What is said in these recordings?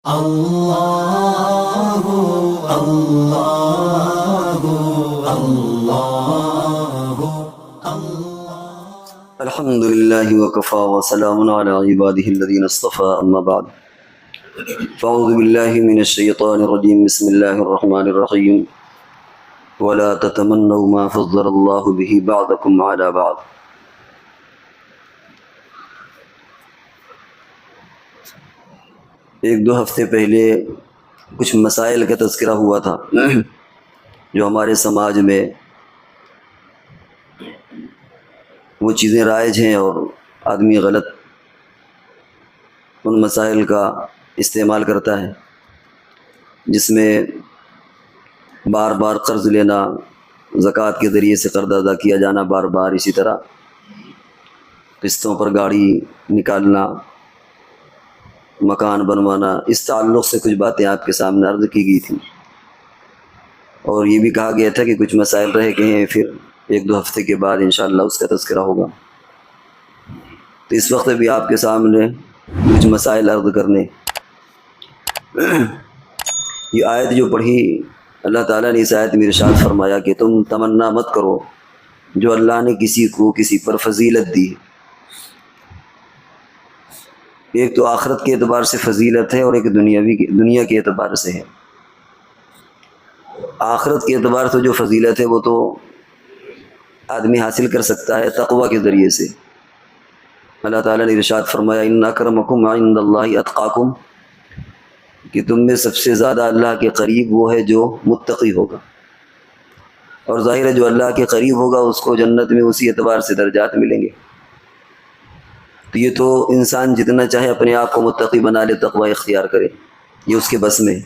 اللہ اللہ اللہ الحمد للہ وکفا وسلام علی عبادہ الذین اصطفى اما بعد فاعوذ باللہ من الشیطان الرجیم بسم اللہ الرحمن الرحیم ولا تتمنوا ما فضل اللہ به بعضکم علی بعض۔ ایک دو ہفتے پہلے کچھ مسائل کا تذکرہ ہوا تھا جو ہمارے سماج میں وہ چیزیں رائج ہیں اور آدمی غلط ان مسائل کا استعمال کرتا ہے، جس میں بار بار قرض لینا، زکوٰۃ کے ذریعے سے قرض ادا کیا جانا بار بار، اسی طرح قسطوں پر گاڑی نکالنا، مکان بنوانا، اس تعلق سے کچھ باتیں آپ کے سامنے عرض کی گئی تھیں، اور یہ بھی کہا گیا تھا کہ کچھ مسائل رہ گئے ہیں، پھر ایک دو ہفتے کے بعد انشاءاللہ اس کا تذکرہ ہوگا۔ تو اس وقت بھی آپ کے سامنے کچھ مسائل عرض کرنے۔ یہ آیت جو پڑھی، اللہ تعالیٰ نے اس آیت میں ارشاد فرمایا کہ تم تمنا مت کرو جو اللہ نے کسی کو کسی پر فضیلت دی ہے۔ ایک تو آخرت کے اعتبار سے فضیلت ہے اور ایک دنیا کے اعتبار سے ہے۔ آخرت کے اعتبار سے جو فضیلت ہے وہ تو آدمی حاصل کر سکتا ہے تقوی کے ذریعے سے۔ اللہ تعالیٰ نے ارشاد فرمایا ان اکرمکم عند اللہ اتقاکم، کہ تم میں سب سے زیادہ اللہ کے قریب وہ ہے جو متقی ہوگا، اور ظاہر ہے جو اللہ کے قریب ہوگا اس کو جنت میں اسی اعتبار سے درجات ملیں گے۔ تو یہ تو انسان جتنا چاہے اپنے آپ کو متقی بنا لے، تقوی اختیار کرے، یہ اس کے بس میں ہے۔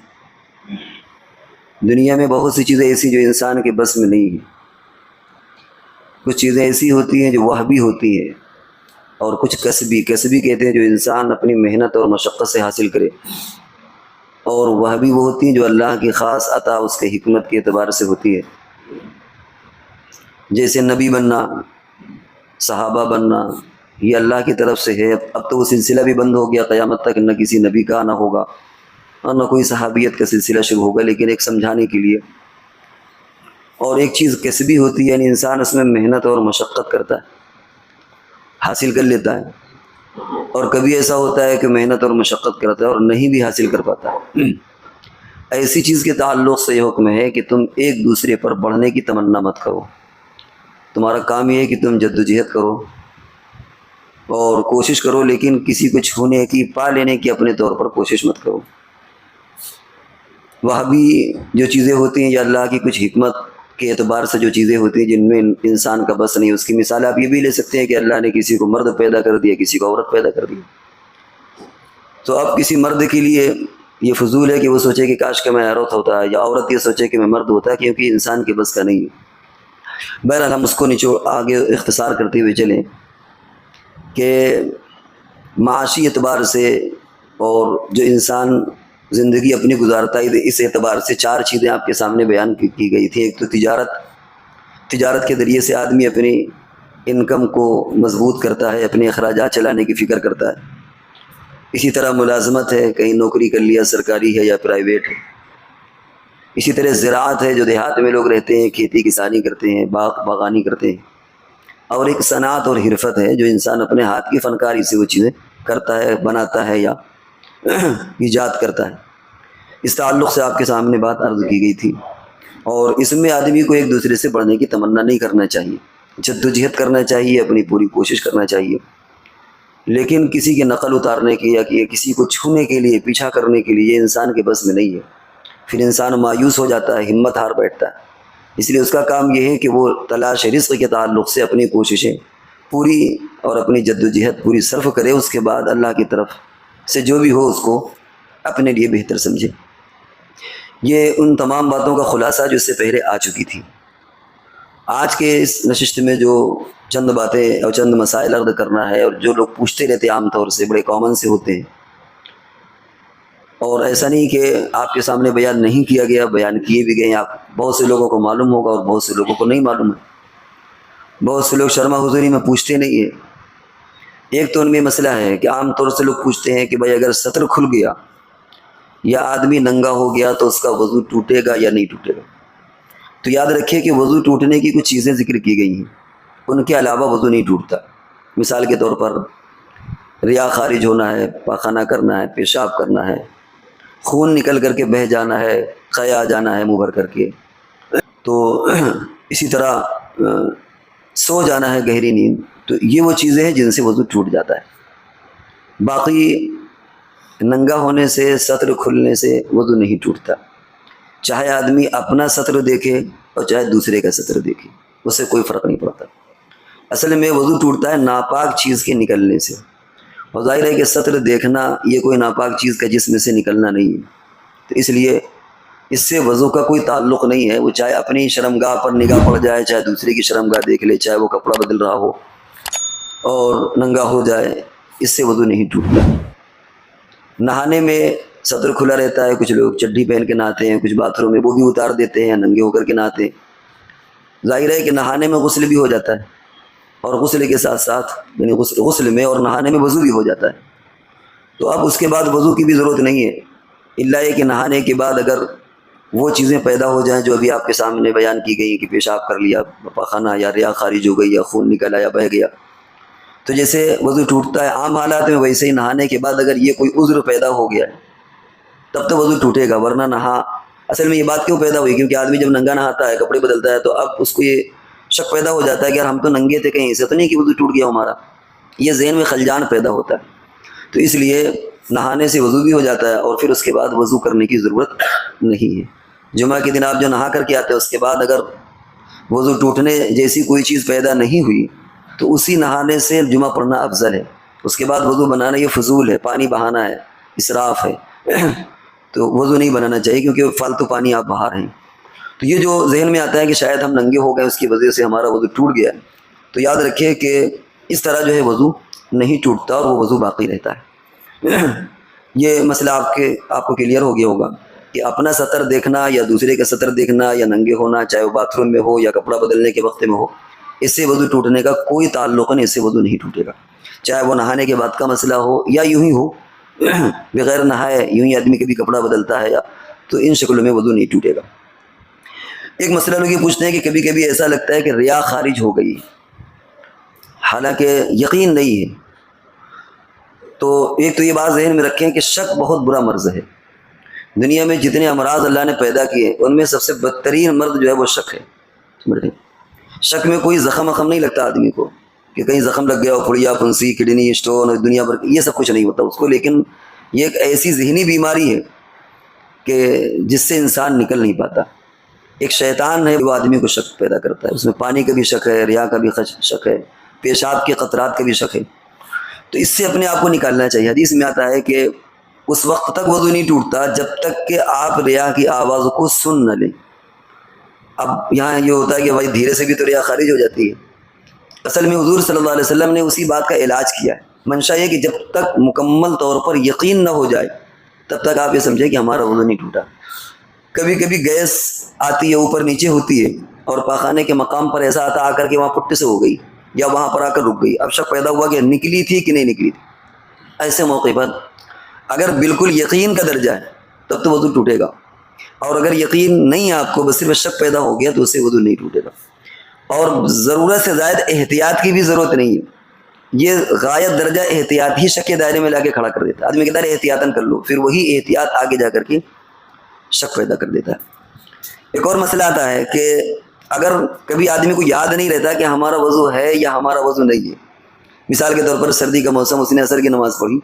دنیا میں بہت سی چیزیں ایسی جو انسان کے بس میں نہیں ہیں۔ کچھ چیزیں ایسی ہوتی ہیں جو وہبی ہوتی ہیں، اور کچھ کسبی کہتے ہیں جو انسان اپنی محنت اور مشقت سے حاصل کرے، اور وہبی وہ ہوتی ہیں جو اللہ کی خاص عطا اس کے حکمت کے اعتبار سے ہوتی ہے، جیسے نبی بننا، صحابہ بننا، یہ اللہ کی طرف سے ہے۔ اب تو وہ سلسلہ بھی بند ہو گیا، قیامت تک نہ کسی نبی کا آنا ہوگا اور نہ کوئی صحابیت کا سلسلہ شروع ہوگا، لیکن ایک سمجھانے کے لیے۔ اور ایک چیز کسبی ہوتی ہے، یعنی انسان اس میں محنت اور مشقت کرتا ہے، حاصل کر لیتا ہے، اور کبھی ایسا ہوتا ہے کہ محنت اور مشقت کرتا ہے اور نہیں بھی حاصل کر پاتا ہے۔ ایسی چیز کے تعلق سے یہ حکم ہے کہ تم ایک دوسرے پر بڑھنے کی تمنا مت کرو۔ تمہارا کام یہ ہے کہ تم جدوجہد کرو اور کوشش کرو، لیکن کسی کو چھونے کی، پا لینے کی اپنے طور پر کوشش مت کرو۔ وہابی جو چیزیں ہوتی ہیں یا اللہ کی کچھ حکمت کے اعتبار سے جو چیزیں ہوتی ہیں جن میں انسان کا بس نہیں، اس کی مثال آپ یہ بھی لے سکتے ہیں کہ اللہ نے کسی کو مرد پیدا کر دیا، کسی کو عورت پیدا کر دی، تو اب کسی مرد کے لیے یہ فضول ہے کہ وہ سوچے کہ کاش کہ میں عورت ہوتا ہے، یا عورت یہ سوچے کہ میں مرد ہوتا ہے، کیونکہ انسان کے بس کا نہیں ہے۔ بہرحال ہم اس کو آگے اختصار کرتے ہوئے چلیں کہ معاشی اعتبار سے اور جو انسان زندگی اپنی گزارتا ہے، اس اعتبار سے چار چیزیں آپ کے سامنے بیان کی گئی تھی۔ ایک تو تجارت کے ذریعے سے آدمی اپنی انکم کو مضبوط کرتا ہے، اپنے اخراجات چلانے کی فکر کرتا ہے۔ اسی طرح ملازمت ہے، کہیں نوکری کر لیا، سرکاری ہے یا پرائیویٹ ہے۔ اسی طرح زراعت ہے، جو دیہات میں لوگ رہتے ہیں، کھیتی کسانی کرتے ہیں، باغبانی کرتے ہیں۔ اور ایک صنعت اور حرفت ہے، جو انسان اپنے ہاتھ کی فنکاری سے وہ چیزیں کرتا ہے، بناتا ہے یا ایجاد کرتا ہے۔ اس تعلق سے آپ کے سامنے بات عرض کی گئی تھی، اور اس میں آدمی کو ایک دوسرے سے بڑھنے کی تمنا نہیں کرنا چاہیے، جدوجہد کرنا چاہیے، اپنی پوری کوشش کرنا چاہیے، لیکن کسی کی نقل اتارنے کی یا کسی کو چھونے کے لیے، پیچھا کرنے کے لیے، یہ انسان کے بس میں نہیں ہے۔ پھر انسان مایوس ہو جاتا ہے، ہمت ہار بیٹھتا ہے۔ اس لیے اس کا کام یہ ہے کہ وہ تلاش رزق کے تعلق سے اپنی کوششیں پوری اور اپنی جدوجہد پوری صرف کرے، اس کے بعد اللہ کی طرف سے جو بھی ہو اس کو اپنے لیے بہتر سمجھے۔ یہ ان تمام باتوں کا خلاصہ جو اس سے پہلے آ چکی تھی۔ آج کے اس نشست میں جو چند باتیں اور چند مسائل عرض کرنا ہے، اور جو لوگ پوچھتے رہتے عام طور سے، بڑے کامن سے ہوتے ہیں، اور ایسا نہیں کہ آپ کے سامنے بیان نہیں کیا گیا، بیان کیے بھی گئے ہیں۔ آپ بہت سے لوگوں کو معلوم ہوگا اور بہت سے لوگوں کو نہیں معلوم ہے۔ بہت سے لوگ شرما حضوری میں پوچھتے نہیں ہیں۔ ایک تو ان میں مسئلہ ہے کہ عام طور سے لوگ پوچھتے ہیں کہ بھائی اگر سطر کھل گیا یا آدمی ننگا ہو گیا تو اس کا وضو ٹوٹے گا یا نہیں ٹوٹے گا؟ تو یاد رکھیے کہ وضو ٹوٹنے کی کچھ چیزیں ذکر کی گئی ہیں، ان کے علاوہ وضو نہیں ٹوٹتا۔ مثال کے طور پر ریا خارج ہونا ہے، پاخانہ کرنا ہے، پیشاب کرنا ہے، خون نکل کر کے بہہ جانا ہے، قے آ جانا ہے منہ بھر کر کے، تو اسی طرح سو جانا ہے گہری نیند، تو یہ وہ چیزیں ہیں جن سے وضو ٹوٹ جاتا ہے۔ باقی ننگا ہونے سے، سطر کھلنے سے وضو نہیں ٹوٹتا، چاہے آدمی اپنا سطر دیکھے اور چاہے دوسرے کا سطر دیکھے، اس سے کوئی فرق نہیں پڑتا۔ اصل میں وضو ٹوٹتا ہے ناپاک چیز کے نکلنے سے، اور ظاہر ہے کہ سطر دیکھنا یہ کوئی ناپاک چیز کا جسم سے نکلنا نہیں ہے، تو اس لیے اس سے وضو کا کوئی تعلق نہیں ہے۔ وہ چاہے اپنی شرمگاہ پر نگاہ پڑ جائے، چاہے دوسرے کی شرمگاہ دیکھ لے، چاہے وہ کپڑا بدل رہا ہو اور ننگا ہو جائے، اس سے وضو نہیں ٹوٹتا۔ نہانے میں سطر کھلا رہتا ہے، کچھ لوگ چڈی پہن کے نہاتے ہیں، کچھ باتھ روم میں وہ بھی اتار دیتے ہیں، ننگے ہو کر کے نہاتے ہیں۔ ظاہر ہے کہ نہانے میں غسل بھی ہو جاتا ہے، اور غسل کے ساتھ ساتھ یعنی غسل میں اور نہانے میں وضو بھی ہو جاتا ہے، تو اب اس کے بعد وضو کی بھی ضرورت نہیں ہے، الا یہ کہ نہانے کے بعد اگر وہ چیزیں پیدا ہو جائیں جو ابھی آپ کے سامنے بیان کی گئی کہ پیشاب کر لیا، پاخانہ یا ریا خارج ہو گئی یا خون نکلا یا بہہ گیا، تو جیسے وضو ٹوٹتا ہے عام حالات میں، ویسے ہی نہانے کے بعد اگر یہ کوئی عذر پیدا ہو گیا ہے تب تو وضو ٹوٹے گا، ورنہ نہا اصل میں یہ بات کیوں پیدا ہوئی؟ کیونکہ آدمی جب ننگا نہاتا ہے، کپڑے بدلتا ہے، تو اب اس کو یہ شک پیدا ہو جاتا ہے کہ یار ہم تو ننگے تھے، کہیں ایسے تو نہیں کہ وضو ٹوٹ گیا ہمارا، یہ ذہن میں خلجان پیدا ہوتا ہے۔ تو اس لیے نہانے سے وضو بھی ہو جاتا ہے، اور پھر اس کے بعد وضو کرنے کی ضرورت نہیں ہے۔ جمعہ کے دن آپ جو نہا کر کے آتے ہیں، اس کے بعد اگر وضو ٹوٹنے جیسی کوئی چیز پیدا نہیں ہوئی تو اسی نہانے سے جمعہ پڑھنا افضل ہے۔ اس کے بعد وضو بنانا یہ فضول ہے، پانی بہانا ہے، اسراف ہے، تو وضو نہیں بنانا چاہیے، کیونکہ فالتو پانی آپ بہا رہے ہیں۔ تو یہ جو ذہن میں آتا ہے کہ شاید ہم ننگے ہو گئے، اس کی وجہ سے ہمارا وضو ٹوٹ گیا ہے، تو یاد رکھیے کہ اس طرح جو ہے وضو نہیں ٹوٹتا، اور وہ وضو باقی رہتا ہے۔ یہ مسئلہ آپ کو کلیئر ہو گیا ہوگا کہ اپنا سطر دیکھنا یا دوسرے کا سطر دیکھنا یا ننگے ہونا، چاہے وہ باتھ روم میں ہو یا کپڑا بدلنے کے وقت میں ہو، اس سے وضو ٹوٹنے کا کوئی تعلق نہیں، اس سے وضو نہیں ٹوٹے گا، چاہے وہ نہانے کے بعد کا مسئلہ ہو یا یوں ہی ہو بغیر نہائے یوں ہی آدمی کبھی کپڑا بدلتا ہے، یا تو ان شکلوں میں وضو نہیں ٹوٹے گا۔ ایک مسئلہ لوگ یہ پوچھتے ہیں کہ کبھی کبھی ایسا لگتا ہے کہ ریا خارج ہو گئی، حالانکہ یقین نہیں ہے، تو ایک تو یہ بات ذہن میں رکھیں کہ شک بہت برا مرض ہے۔ دنیا میں جتنے امراض اللہ نے پیدا کیے ان میں سب سے بدترین مرض جو ہے وہ شک ہے۔ شک میں کوئی زخم نہیں لگتا آدمی کو کہ کہیں زخم لگ گیا ہو، پھڑیا، پھنسی، کڈنی اسٹون اور دنیا بھر یہ سب کچھ نہیں ہوتا اس کو، لیکن یہ ایک ایسی ذہنی بیماری ہے کہ جس سے انسان نکل نہیں پاتا۔ ایک شیطان ہے وہ آدمی کو شک پیدا کرتا ہے، اس میں پانی کا بھی شک ہے، ریا کا بھی شک ہے، پیشاب کے قطرات کا بھی شک ہے، تو اس سے اپنے آپ کو نکالنا چاہیے۔ حدیث میں آتا ہے کہ اس وقت تک وضو نہیں ٹوٹتا جب تک کہ آپ ریا کی آواز کو سن نہ لیں۔ اب یہاں یہ ہوتا ہے کہ بھائی دھیرے سے بھی تو ریا خارج ہو جاتی ہے، اصل میں حضور صلی اللہ علیہ وسلم نے اسی بات کا علاج کیا ہے۔ منشا یہ کہ جب تک مکمل طور پر یقین نہ ہو جائے تب تک آپ یہ سمجھیں کہ ہمارا وضو نہیں ٹوٹا۔ کبھی کبھی گیس آتی ہے، اوپر نیچے ہوتی ہے، اور پاخانے کے مقام پر ایسا آتا آ کر کے وہاں پٹے سے ہو گئی یا وہاں پر آ کر رک گئی، اب شک پیدا ہوا کہ نکلی تھی کہ نہیں نکلی تھی۔ ایسے موقع پر اگر بالکل یقین کا درجہ ہے تب تو وضو ٹوٹے گا، اور اگر یقین نہیں ہے آپ کو، بس صرف شک پیدا ہو گیا، تو اس سے وضو نہیں ٹوٹے گا۔ اور ضرورت سے زائد احتیاط کی بھی ضرورت نہیں ہے، یہ غایت درجہ احتیاط ہی شک کے دائرے میں لا کے کھڑا کر دیتا ہے۔ آدمی کہتا ہے احتیاطاً کر لو، پھر وہی احتیاط آگے جا کر کے شک پیدا کر دیتا ہے۔ ایک اور مسئلہ آتا ہے کہ اگر کبھی آدمی کو یاد نہیں رہتا کہ ہمارا وضو ہے یا ہمارا وضو نہیں ہے، مثال کے طور پر سردی کا موسم، اس نے عصر کی نماز پڑھی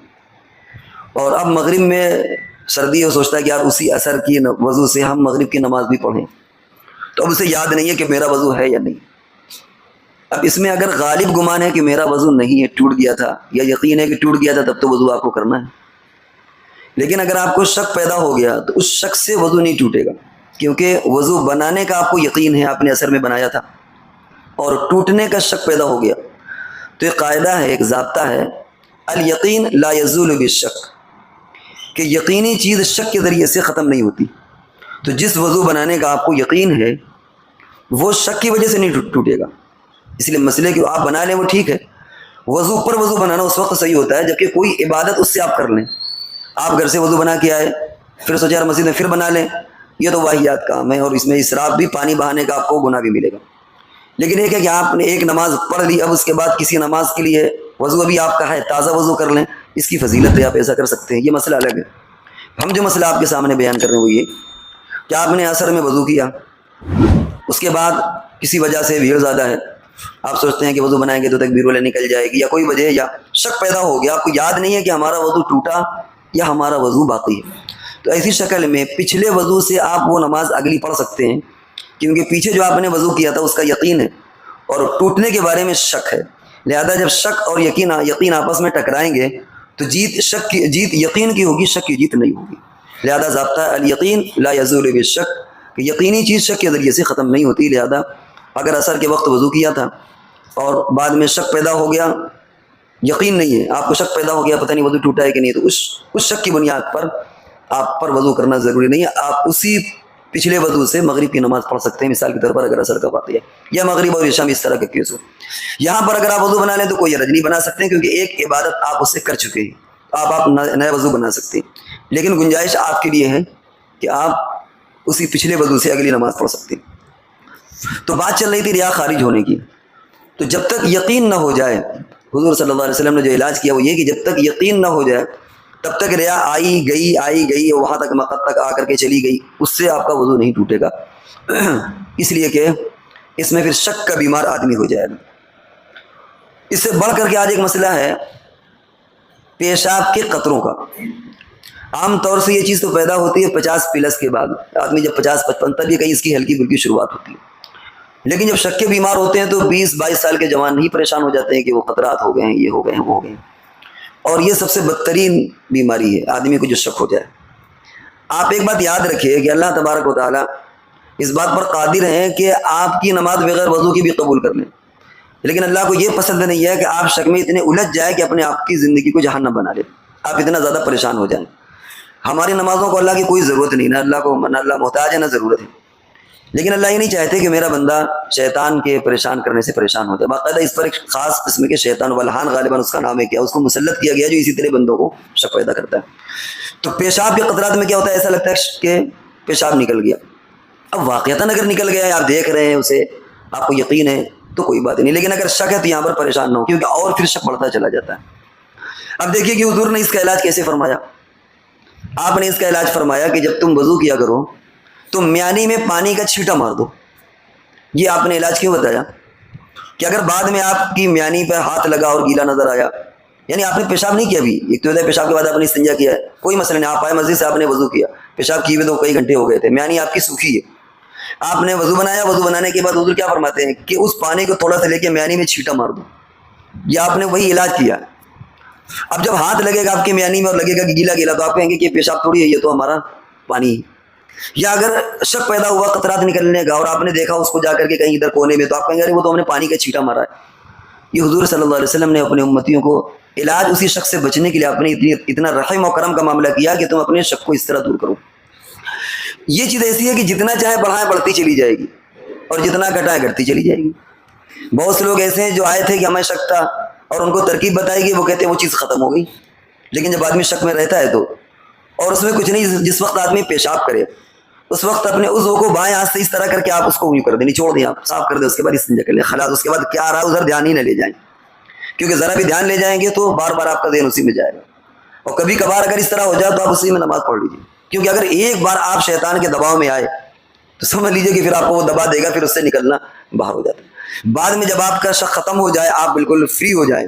اور اب مغرب میں سردی ہے، سوچتا ہے کہ یار اسی عصر کی وضو سے ہم مغرب کی نماز بھی پڑھیں، تو اب اسے یاد نہیں ہے کہ میرا وضو ہے یا نہیں۔ اب اس میں اگر غالب گمان ہے کہ میرا وضو نہیں ہے، ٹوٹ گیا تھا، یا یقین ہے کہ ٹوٹ گیا تھا، تب تو وضو آپ کو کرنا ہے۔ لیکن اگر آپ کو شک پیدا ہو گیا تو اس شک سے وضو نہیں ٹوٹے گا، کیونکہ وضو بنانے کا آپ کو یقین ہے، آپ نے عصر میں بنایا تھا، اور ٹوٹنے کا شک پیدا ہو گیا، تو ایک قاعدہ ہے، ایک ضابطہ ہے، الیقین لا یزول بالشک، کہ یقینی چیز شک کے ذریعے سے ختم نہیں ہوتی۔ تو جس وضو بنانے کا آپ کو یقین ہے وہ شک کی وجہ سے نہیں ٹوٹے گا، اس لیے مسئلے کہ آپ بنا لیں وہ ٹھیک ہے، وضو پر وضو بنانا اس وقت صحیح ہوتا ہے جبکہ کوئی عبادت اس سے آپ کر لیں۔ آپ گھر سے وضو بنا کے آئے، پھر سوچا یار مسجد میں پھر بنا لیں، یہ تو واحد کام ہے، اور اس میں اسراف بھی، پانی بہانے کا آپ کو گناہ بھی ملے گا۔ لیکن ایک ہے کہ آپ نے ایک نماز پڑھ لی، اب اس کے بعد کسی نماز کے لیے وضو ابھی آپ کا ہے، تازہ وضو کر لیں، اس کی فضیلت ہے، آپ ایسا کر سکتے ہیں، یہ مسئلہ الگ ہے۔ ہم جو مسئلہ آپ کے سامنے بیان کر رہے ہیں وہ یہ کہ آپ نے عصر میں وضو کیا، اس کے بعد کسی وجہ سے بھیڑ زیادہ ہے، آپ سوچتے ہیں کہ وضو بنائیں گے تو تکبیر الاولى نکل جائے گی، یا کوئی وجہ یا شک پیدا ہو گیا، آپ کو یاد نہیں ہے کہ ہمارا وضو ٹوٹا یا ہمارا وضو باقی ہے، تو ایسی شکل میں پچھلے وضو سے آپ وہ نماز اگلی پڑھ سکتے ہیں، کیونکہ پیچھے جو آپ نے وضو کیا تھا اس کا یقین ہے اور ٹوٹنے کے بارے میں شک ہے، لہذا جب شک اور یقین آپس میں ٹکرائیں گے تو جیت یقین کی ہوگی، شک کی جیت نہیں ہوگی۔ لہذا ضابطہ الیقین لا یزول بالشک، کہ یقینی چیز شک کے ذریعے سے ختم نہیں ہوتی، لہذا اگر عصر کے وقت وضو کیا تھا اور بعد میں شک پیدا ہو گیا، یقین نہیں ہے، آپ کو شک پیدا ہو گیا پتہ نہیں وضو ٹوٹا ہے کہ نہیں، تو اس شک کی بنیاد پر آپ پر وضو کرنا ضروری نہیں ہے، آپ اسی پچھلے وضو سے مغرب کی نماز پڑھ سکتے ہیں۔ مثال کے طور پر اگر عصر کا واقعہ یا مغرب اور عشاء میں اس طرح کا کیس ہو، یہاں پر اگر آپ وضو بنا لیں تو کوئی حرج نہیں، بنا سکتے ہیں، کیونکہ ایک عبادت آپ اس سے کر چکے ہیں، آپ نیا وضو بنا سکتے ہیں، لیکن گنجائش آپ کے لیے ہے کہ آپ اسی پچھلے وضو سے اگلی نماز پڑھ سکتے ہیں۔ تو بات چل رہی تھی ریا خارج ہونے کی، تو جب تک یقین نہ ہو جائے، حضور صلی اللہ علیہ وسلم نے جو علاج کیا وہ یہ کہ جب تک یقین نہ ہو جائے تب تک ریا آئی گئی وہاں تک مقد تک آ کر کے چلی گئی، اس سے آپ کا وضو نہیں ٹوٹے گا، اس لیے کہ اس میں پھر شک کا بیمار آدمی ہو جائے گا۔ اس سے بڑھ کر کے آج ایک مسئلہ ہے پیشاب کے قطروں کا۔ عام طور سے یہ چیز تو پیدا ہوتی ہے 50+ کے بعد، آدمی جب 50-55 تب یہ کہیں اس کی ہلکی پھلکی شروعات ہوتی ہے، لیکن جب شک کے بیمار ہوتے ہیں تو 20-22 سال کے جوان ہی پریشان ہو جاتے ہیں کہ وہ قطرات ہو گئے ہیں، یہ ہو گئے ہیں، وہ ہو گئے ہیں، اور یہ سب سے بدترین بیماری ہے آدمی کو جو شک ہو جائے۔ آپ ایک بات یاد رکھیے کہ اللہ تبارک و تعالیٰ اس بات پر قادر ہیں کہ آپ کی نماز بغیر وضو کی بھی قبول کر لیں، لیکن اللہ کو یہ پسند نہیں ہے کہ آپ شک میں اتنے الجھ جائیں کہ اپنے آپ کی زندگی کو جہنم بنا لیں، آپ اتنا زیادہ پریشان ہو جائیں۔ ہماری نمازوں کو اللہ کی کوئی ضرورت نہیں، نہ اللہ محتاج ہے نہ ضرورت ہے، لیکن اللہ یہ نہیں چاہتے کہ میرا بندہ شیطان کے پریشان کرنے سے پریشان ہو جائے، باقاعدہ اس پر ایک خاص قسم کے شیطان والہان غالباً اس کا نام ہے کیا، اس کو مسلط کیا گیا جو اسی طرح بندوں کو شک پیدا کرتا ہے۔ تو پیشاب کے قطرات میں کیا ہوتا ہے، ایسا لگتا ہے کہ پیشاب نکل گیا، اب واقعتاً اگر نکل گیا ہے، آپ دیکھ رہے ہیں اسے، آپ کو یقین ہے تو کوئی بات نہیں، لیکن اگر شک ہے تو یہاں پر پریشان نہ ہو، کیونکہ اور پھر شک بڑھتا چلا جاتا ہے۔ اب دیکھیے کہ حضور نے اس کا علاج کیسے فرمایا، آپ نے اس کا علاج فرمایا کہ جب تم وضو کیا کرو تو میانی میں پانی کا چھینٹا مار دو۔ یہ آپ نے علاج کیوں بتایا کہ اگر بعد میں آپ کی میانی پہ ہاتھ لگا اور گیلا نظر آیا، یعنی آپ نے پیشاب نہیں کیا ابھی، ایک تو ہے پیشاب کے بعد آپ نے استنجا کیا ہے، کوئی مسئلہ نہیں، آپ آئے مسجد سے، آپ نے وضو کیا، پیشاب کیے ہوئے تو کئی گھنٹے ہو گئے تھے، میانی آپ کی سوکھی ہے، آپ نے وضو بنایا، وضو بنانے کے بعد حضور کیا فرماتے ہیں کہ اس پانی کو تھوڑا سا لے کے میانی میں چھینٹا مار دو، یہ آپ نے وہی علاج کیا۔ اب جب ہاتھ لگے گا آپ کی میانی میں اور لگے گا کہ گیلا گیلا، تو آپ کہیں گے کہ پیشاب تھوڑی ہے، یہ تو ہمارا پانی ہے۔ یا اگر شک پیدا ہوا قطرات نکلنے کا اور آپ نے دیکھا اس کو جا کر کے کہیں ادھر کونے میں، تو آپ کہیں گے ارے وہ تو ہم نے پانی کا چھینٹا مارا ہے۔ یہ حضور صلی اللہ علیہ وسلم نے اپنے امتیوں کو علاج اسی شک سے بچنے کے لیے آپ نے اتنا رحم و کرم کا معاملہ کیا کہ تم اپنے شک کو اس طرح دور کرو۔ یہ چیز ایسی ہے کہ جتنا چاہے بڑھائیں بڑھتی چلی جائے گی اور جتنا گھٹائیں گھٹتی چلی جائے گی۔ بہت سے لوگ ایسے ہیں جو آئے تھے کہ ہمیں شک تھا اور ان کو ترکیب بتائی گئی، وہ کہتے ہیں وہ چیز ختم ہو گئی، لیکن جب آدمی شک میں رہتا ہے تو، اور اس میں کچھ نہیں، جس وقت آدمی پیشاب کرے اس وقت اپنے عضو کو بائیں ہاتھ سے اس طرح کر کے آپ اس کو یوں کر دیں، نچوڑ دیں، آپ صاف کر دیں، اس کے بعد استنجا کر لیں، خلاص، اس کے بعد کیا آ رہا ہے ادھر دھیان ہی نہ لے جائیں، کیونکہ ذرا بھی دھیان لے جائیں گے تو بار بار آپ کا ذہن اسی میں جائے گا، اور کبھی کبھار اگر اس طرح ہو جائے تو آپ اسی میں نماز پڑھ لیجیے، کیونکہ اگر ایک بار آپ شیطان کے دباؤ میں آئے تو سمجھ لیجیے کہ پھر آپ کو وہ دبا دے گا، پھر اس سے نکلنا باہر ہو جاتا ہے۔ بعد میں جب آپ کا شک ختم ہو جائے، آپ بالکل فری ہو جائیں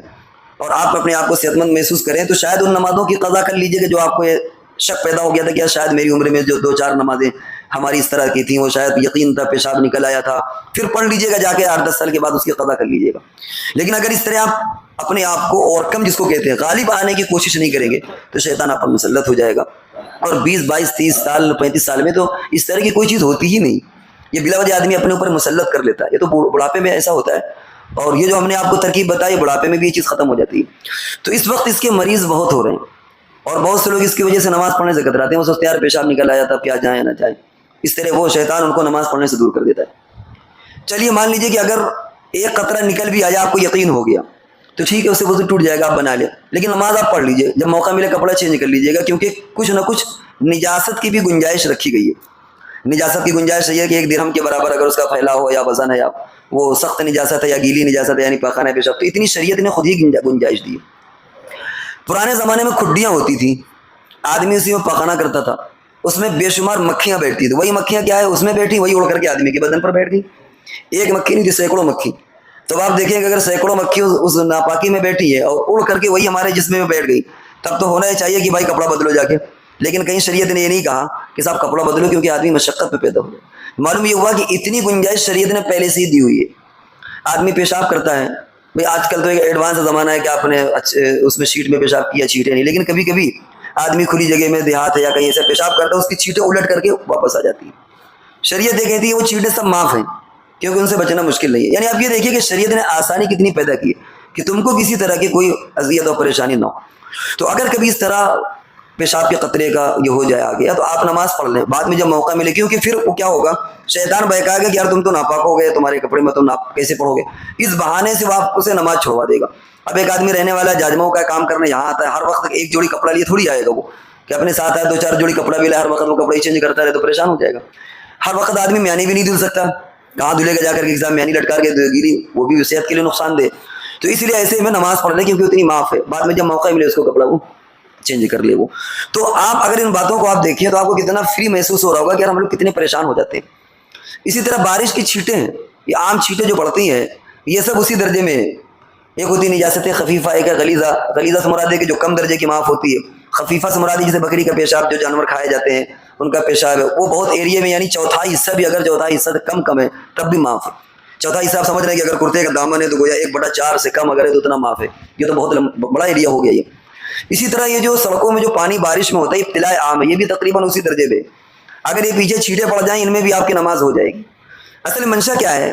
اور آپ اپنے آپ کو صحت مند محسوس کریں، تو شاید ان نمازوں کی قضا کر لیجیے کہ جو آپ کو شک پیدا ہو گیا تھا کہ شاید میری عمر میں جو 2-4 نمازیں ہماری اس طرح کی تھیں وہ شاید یقین تھا پیشاب نکل آیا تھا، پھر پڑھ لیجیے گا جا کے 8-10 سال کے بعد اس کی قضا کر لیجیے گا۔ لیکن اگر اس طرح آپ اپنے آپ کو اور کم جس کو کہتے ہیں غالب آنے کی کوشش نہیں کریں گے تو شیطان آپ پر مسلط ہو جائے گا، اور 20-22-30 سال 35 سال میں تو اس طرح کی کوئی چیز ہوتی ہی نہیں، یہ بلا وجہ آدمی اپنے اوپر مسلط کر لیتا ہے، یہ تو بڑھاپے میں ایسا ہوتا ہے، اور یہ جو ہم نے آپ کو ترکیب بتائی بڑھاپے میں بھی یہ چیز ختم ہو جاتی ہے۔ تو اس وقت اس کے مریض بہت ہو رہے ہیں، اور بہت سے لوگ اس کی وجہ سے نماز پڑھنے سے کتراتے ہیں، وہ سوچتے ہیں یار پیشاب نکل آیا تھا، کیا جائیں یا نہ جائیں، اس طرح وہ شیطان ان کو نماز پڑھنے سے دور کر دیتا ہے۔ چلیے مان لیجیے کہ اگر ایک قطرہ نکل بھی آیا، آپ کو یقین ہو گیا تو ٹھیک ہے، اس سے وضو ٹوٹ جائے گا، آپ بنا لیں، لیکن نماز آپ پڑھ لیجیے، جب موقع ملے کپڑا چینج کر لیجیے گا، کیونکہ کچھ نہ کچھ نجاست کی بھی گنجائش رکھی گئی ہے. نجاست کی گنجائش یہ ہے کہ 1 درہم کے برابر اگر اس کا پھیلا ہو یا وزن ہے یا وہ سخت نجاست ہے یا گیلی نجاست ہے یعنی پاخانہ پیشاب, تو اتنی شریعت نے خود ہی گنجائش دی. پرانے زمانے میں کھڈیاں ہوتی تھیں, آدمی اسی میں پاخانہ کرتا تھا, اس میں بے شمار مکھیاں بیٹھتی تھی. وہی مکھیاں کیا ہے اس میں بیٹھی, وہی اڑ کر کے آدمی کے بدن پر بیٹھ گئی. ایک مکھی نہیں تھی, سینکڑوں مکھی. تو آپ دیکھیں کہ اگر سینکڑوں مکھی اس ناپاکی میں بیٹھی ہے اور اڑ کر کے وہی ہمارے جسم میں بیٹھ گئی, تب تو ہونا ہی چاہیے کہ بھائی کپڑا بدلو جا کے. لیکن کہیں شریعت نے یہ نہیں کہا کہ صاحب کپڑا بدلو, کیونکہ آدمی مشقت پہ پیدا ہو گیا. معلوم یہ ہوا کہ اتنی گنجائش شریعت نے پہلے سے ہی دی ہوئی ہے. آدمی پیشاب کرتا ہے, بھائی آج کل تو ایک ایڈوانس زمانہ ہے کہ آپ نے اس میں شیٹ میں پیشاب کیا, چھینٹیں نہیں, لیکن کبھی کبھی آدمی کھلی جگہ میں دیہات ہے یا کہیں ایسے پیشاب کرتا ہے, اس کی چھینٹیں الٹ کر کے واپس آ جاتی ہیں. شریعت یہ کہتی ہے وہ چھینٹیں سب معاف ہیں کیونکہ ان سے بچنا مشکل نہیں ہے. یعنی آپ یہ دیکھیے کہ شریعت نے آسانی کتنی پیدا کی کہ تم کو کسی طرح کی کوئی اذیت اور پریشانی نہ ہو. تو اگر کبھی اس طرح پیشاب کے قطرے کا یہ ہو جائے آ گیا تو آپ نماز پڑھ لیں بعد میں جب موقع ملے, کیونکہ پھر وہ کیا ہوگا, شیطان بہکائے گا کہ یار تم تو ناپاک ہو گئے, تمہارے کپڑے میں تم کیسے پڑھو گے. اس بہانے سے وہ آپ اسے نماز چھوڑوا دے گا. اب ایک آدمی رہنے والا جاجموں کا کام کرنے یہاں آتا ہے, ہر وقت ایک جوڑی کپڑا لیے تھوڑی آئے گا وہ کہ اپنے ساتھ آئے 2-4 جوڑی کپڑا بھی لائے, ہر وقت وہ کپڑے چینج کرتا رہے تو پریشان ہو جائے گا. ہر وقت آدمی میانی بھی نہیں دھل سکتا, کہاں دھلے گا جا کر کے ایگزام میانی لٹکا کے گیری, وہ بھی صحت کے لیے نقصان دہ. تو اس لیے ایسے میں نماز پڑھ لیں کیونکہ اتنی معاف ہے, بعد میں جب موقع ملے اس کو کپڑا وہ چینج کر لے وہ. تو آپ اگر ان باتوں کو آپ دیکھیں تو آپ کو کتنا فری محسوس ہو رہا ہوگا کہ ہم لوگ کتنے پریشان ہو جاتے ہیں. اسی طرح بارش کی چھینٹیں ہیں, یہ عام چھینٹیں جو پڑتی ہیں یہ سب اسی درجے میں ہے. ایک ہوتی نجاست خفیفہ, ایک ہے غلیظہ. غلیظہ سے مراد ہے کہ جو کم درجے کی معاف ہوتی ہے. خفیفہ سے مراد ہے جیسے بکری کا پیشاب, جو جانور کھائے جاتے ہیں ان کا پیشاب ہے, وہ بہت ایریے میں یعنی چوتھائی حصہ بھی, اگر چوتھائی حصہ سے کم ہے تب بھی معاف ہے. چوتھائی حصہ آپ سمجھ رہے ہیں کہ اگر کرتے کا دامن ہے تو گویا 1/4 سے کم اگر ہے تو اتنا معاف ہے. یہ تو بہت بڑا ایریا ہو گیا یہ. اسی طرح یہ جو سڑکوں میں جو پانی بارش میں ہوتا ہے ابتلاء عام ہے, یہ بھی تقریباً اسی درجے پہ. اگر یہ پیچھے چھینٹیں پڑ جائیں ان میں بھی آپ کی نماز ہو جائے گی. اصل منشا کیا ہے,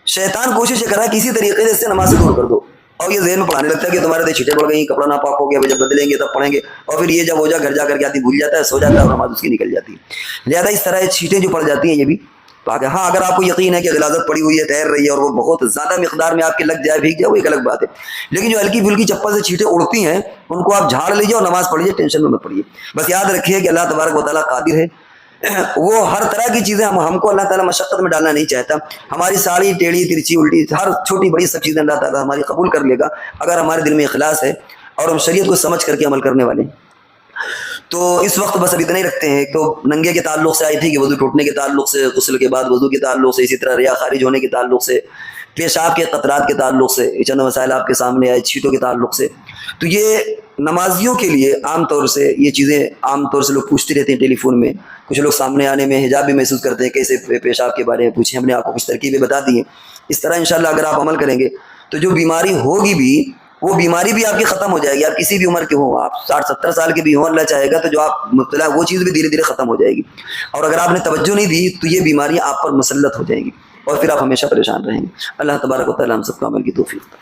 شیطان کوشش یہ کر رہا ہے کسی طریقے سے اس سے نماز سے دور کر دو, اور یہ ذہن میں پڑھانے لگتا ہے کہ تمہارے چھینٹیں پڑ گئی, کپڑا ناپاک ہو گیا, جب بدلیں گے تب پڑھیں گے, اور پھر یہ جب ہو جائے گھر جا کر کے آدمی بھول جاتا ہے, سو جاتا ہے اور نماز اس کی نکل جاتی ہے. لہٰذا اس طرح یہ چھینٹیں جو پڑ جاتی ہیں یہ بھی پاک ہے. ہاں اگر آپ کو یقین ہے کہ غلاظت پڑی ہوئی ہے, تیر رہی ہے اور وہ بہت زیادہ مقدار میں آپ کے لگ جائے, بھیگ جائے, وہ ایک الگ بات ہے. لیکن جو ہلکی پھلکی چپل سے چھینٹیں اڑتی ہیں ان کو آپ جھاڑ لیجیے اور نماز پڑھیے, ٹینشن میں مت پڑیے. بس یاد رکھیے کہ اللہ تبارک و تعالیٰ قادر ہے, وہ ہر طرح کی چیزیں ہم کو اللہ تعالیٰ مشقت میں ڈالنا نہیں چاہتا. ہماری ساڑی ٹیڑھی ترچی الٹی ہر چھوٹی بڑی سب چیزیں اللہ تعالیٰ ہماری قبول کر لے گا اگر ہمارے دل میں اخلاص ہے اور ہم شریعت کو سمجھ کر کے عمل کرنے والے ہیں. تو اس وقت بس اب اتنا ہی رکھتے ہیں. تو ننگے کے تعلق سے آئی تھی کہ وضو ٹوٹنے کے تعلق سے, غسل کے بعد وضو کے تعلق سے, اسی طرح ریا خارج ہونے کے تعلق سے, پیشاب کے قطرات کے تعلق سے, یہ چند مسائل آپ کے سامنے آئے, چھینٹوں کے تعلق سے. تو یہ نمازیوں کے لیے عام طور سے یہ چیزیں عام طور سے لوگ پوچھتے رہتے ہیں ٹیلی فون میں. کچھ لوگ سامنے آنے میں حجاب بھی محسوس کرتے ہیں, کیسے پیشاب کے بارے میں پوچھیں, ہم نے آپ کو کچھ ترکیبیں بتا دی ہیں. اس طرح انشاءاللہ اگر آپ عمل کریں گے تو جو بیماری ہوگی بھی وہ بیماری بھی آپ کی ختم ہو جائے گی. آپ کسی بھی عمر کے ہوں, آپ 60-70 سال کے بھی ہوں, اللہ چاہے گا تو جو آپ مبتلا وہ چیز بھی دھیرے دھیرے ختم ہو جائے گی. اور اگر آپ نے توجہ نہیں دی تو یہ بیماری آپ پر مسلط ہو جائیں گی اور پھر آپ ہمیشہ پریشان رہیں گے. اللہ تبارک و تعالیٰ ہم سب کو عمل کی توفیق.